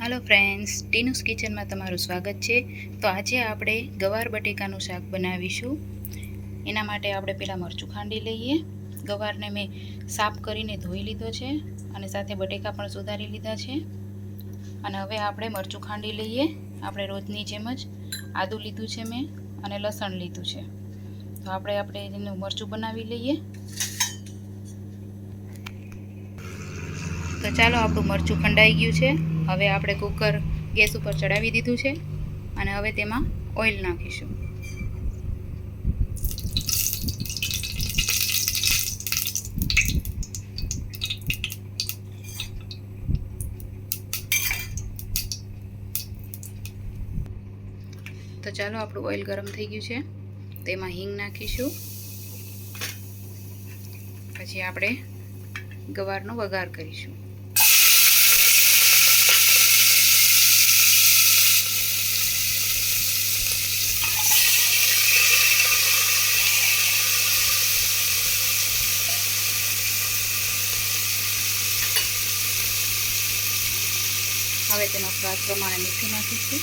Hello friends, टीनूस kitchen में तमारुं स्वागत है। तो आज आपणे गवार बटेकानुं शाक बनावीशुं। एना माटे आपणे पहेला मरचुं खांडी लईए। गवारने मैं साफ करीने धोई लीधो छे अने साथे बटेका पण सुधारी लीधा छे। अने हवे आपणे मरचुं खांडी लईए। आपणे रोजनी जेम ज आदु लीधुं छे मैं अने लसण लीधुं छे। तो आपणे एनुं मरचुं बनावी लईए। तो चालो आपणुं मरचुं खंडाई गयुं छे। हवे आपणे कुकर गैस पर चढ़ावी दीधुं छे अने हवे तेमां ऑइल नाखीशुं। तो चालो आपणुं ऑइल गरम थई गयुं छे। तेमां हींग नाखीशुं। पछी आपणे गवारनो वघार करीशुं। हवे तेनो स्वाद प्रमाणे मीठुं नाखीशुं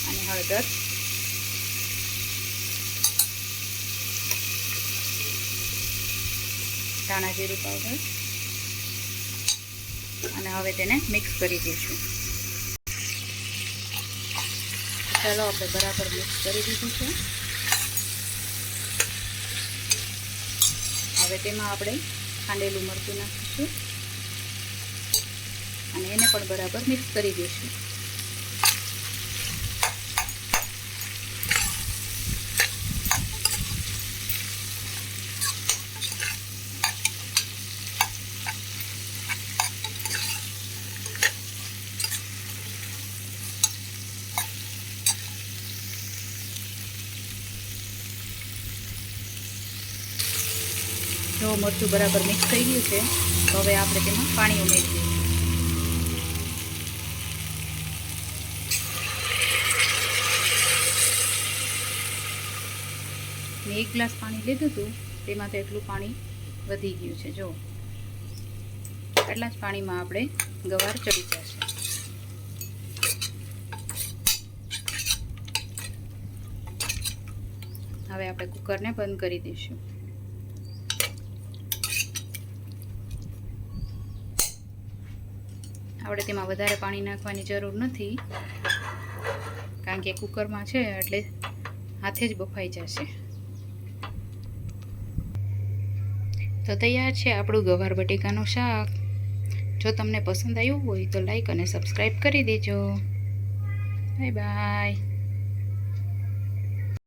अने हळदर, धाणा जीरुं पाउडर अने हवे तेने मिक्स करी दईशुं। चालो आपणे बराबर मिक्स करी दीधुं छे। हवे तेमां आपणे खांडेलुं मरचुं नाखीशुं अने एने पण बराबर मिक्स करी दईशुं। जो मरचुं बराबर मिक्स थई गयुं छे तो हवे आपणे तेमां पाणी उमेरी दईशुं। मैं 1 ग्लास पाणी लीधुं हतुं तेमां तो एटलुं पाणी वधी गयुं छे। जो એટલા જ પાણીમાં આપણે ગવાર ચડી જશે। હવે આપણે કુકરને બંધ કરી દઈશું। આપણે તેમાં વધારે પાણી નાખવાની જરૂર નથી કારણ કે કુકરમાં છે એટલે હાથે જ બફાઈ જશે। તો તૈયાર છે આપણું ગવાર બટેકાનું શાક। જો તમને પસંદ આવ્યું હોય તો લાઈક અને સબસ્ક્રાઈબ કરી દેજો। Bye bye.